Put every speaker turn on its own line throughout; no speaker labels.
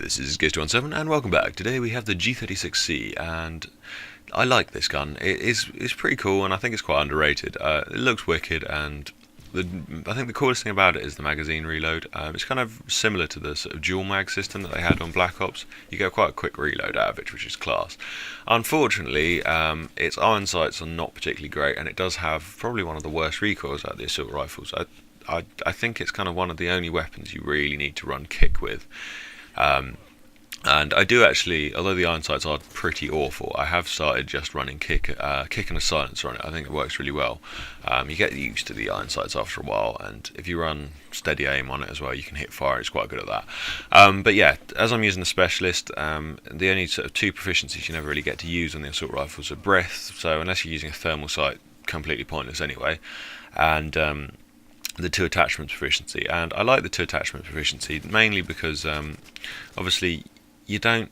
This is Ghost17 and welcome back. Today we have the G36c and I like this gun. It's pretty cool and I think it's quite underrated. It looks wicked and I think the coolest thing about it is the magazine reload. It's kind of similar to the sort of dual mag system that they had on Black Ops. You get quite a quick reload out of it, which is class. Unfortunately, its iron sights are not particularly great and it does have probably one of the worst recoils out of the assault rifles. I think it's kind of one of the only weapons you really need to run kick with. And I do actually, although the iron sights are pretty awful, I have started just running kick and a silencer on it. I think it works really well. You get used to the iron sights after a while, and if you run steady aim on it as well, you can hit fire. It's quite good at that. But yeah, as I'm using the specialist, the only sort of two proficiencies you never really get to use on the assault rifles are breath. So unless you're using a thermal sight, completely pointless anyway. And the two attachments proficiency, and I like the two attachments proficiency mainly because obviously you don't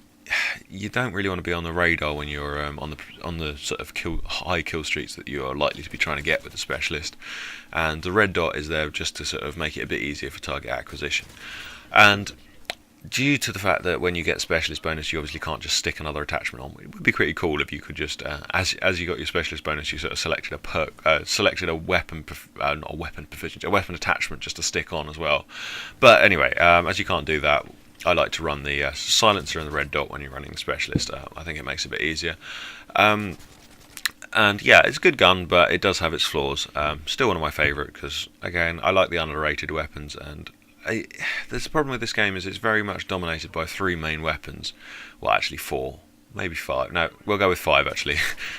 really want to be on the radar when you're on the sort of high kill streaks that you are likely to be trying to get with the specialist, and the red dot is there just to sort of make it a bit easier for target acquisition. And due to the fact that when you get specialist bonus you obviously can't just stick another attachment on, it would be pretty cool if you could just as you got your specialist bonus you sort of selected a selected a weapon not a weapon proficiency, a weapon attachment just to stick on as well. But anyway, as you can't do that, I like to run the silencer and the red dot when you're running the specialist. I think it makes it a bit easier. And yeah, it's a good gun, but it does have its flaws. Still one of my favourite because, again, I like the underrated weapons, and there's a problem with this game is it's very much dominated by three main weapons. Well, actually four, maybe five. No, we'll go with five actually.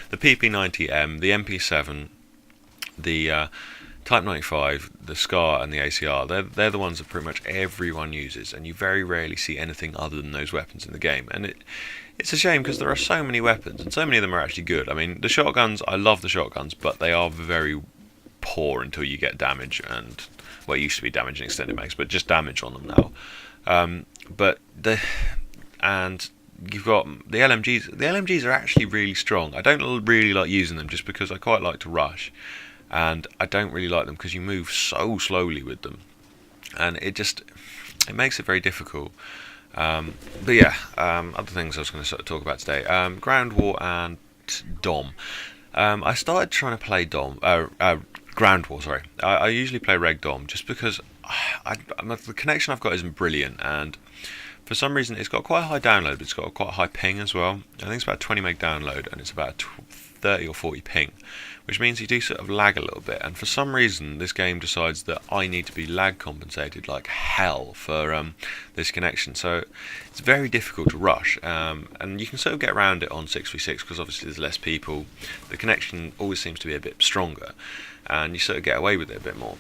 The PP90M, the MP7, the Type 95, the SCAR and the ACR, they're the ones that pretty much everyone uses, and you very rarely see anything other than those weapons in the game. And it's a shame because there are so many weapons, and so many of them are actually good. I mean, the shotguns, I love the shotguns, but they are very poor until you get damage, and, well, it used to be damage and extended mags, but just damage on them now. And you've got the LMGs. The LMGs are actually really strong. I don't really like using them just because I quite like to rush. And I don't really like them because you move so slowly with them, and it makes it very difficult. But yeah, other things I was going to sort of talk about today: ground war and Dom. I started trying to play ground war. Sorry, I usually play reg Dom just because the connection I've got isn't brilliant, and for some reason it's got quite a high download, but it's got quite a high ping as well. I think it's about 20 meg download, and it's about 30 or 40 ping, which means you do sort of lag a little bit. And for some reason this game decides that I need to be lag compensated like hell for this connection, so it's very difficult to rush, and you can sort of get around it on 6v6 because obviously there's less people. The connection always seems to be a bit stronger and you sort of get away with it a bit more.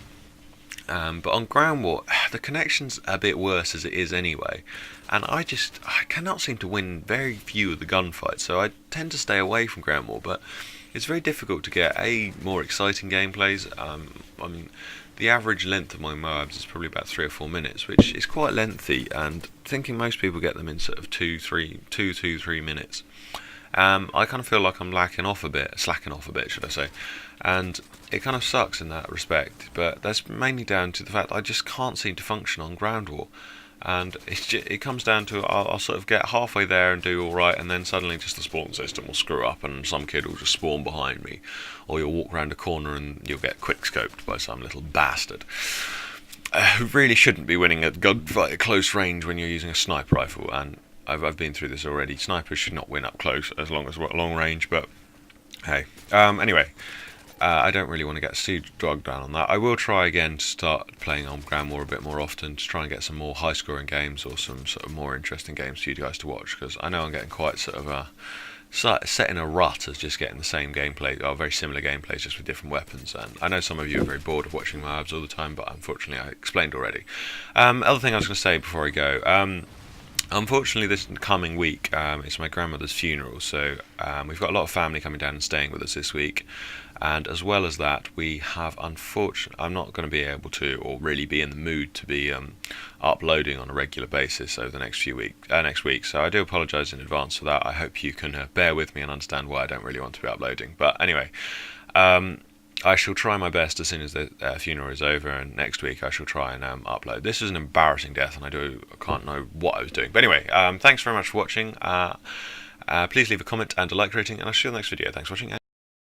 But on ground war, the connection's a bit worse as it is anyway, and I cannot seem to win very few of the gunfights, so I tend to stay away from ground war. But it's very difficult to get more exciting gameplays. I mean, the average length of my MOABs is probably about 3 or 4 minutes, which is quite lengthy, and thinking most people get them in sort of 2-3 minutes. I kind of feel like I'm slacking off a bit, should I say, and it kind of sucks in that respect. But that's mainly down to the fact that I just can't seem to function on ground war, and it comes down to I'll sort of get halfway there and do all right, and then suddenly just the spawn system will screw up, and some kid will just spawn behind me, or you'll walk around a corner and you'll get quick scoped by some little bastard who really shouldn't be winning a gunfight at close range when you're using a sniper rifle. And I've been through this already. Snipers should not win up close as long as long range, but hey. Anyway, I don't really want to get too dragged down on that. I will try again to start playing on ground war a bit more often to try and get some more high scoring games or some sort of more interesting games for you guys to watch, because I know I'm getting quite sort of set in a rut as just getting the same gameplay, or very similar gameplays just with different weapons. And I know some of you are very bored of watching my abs all the time, but unfortunately I explained already. Other thing I was going to say before I go, unfortunately this coming week is my grandmother's funeral, so we've got a lot of family coming down and staying with us this week, and as well as that we have, unfortunately, I'm not going to be able to, or really be in the mood to be uploading on a regular basis over the next week, so I do apologise in advance for that. I hope you can bear with me and understand why I don't really want to be uploading. But anyway, I shall try my best as soon as the funeral is over, and next week I shall try and upload. This is an embarrassing death, and I can't know what I was doing. But anyway, thanks very much for watching. Please leave a comment and a like rating, and I'll see you in the next video. Thanks for watching, and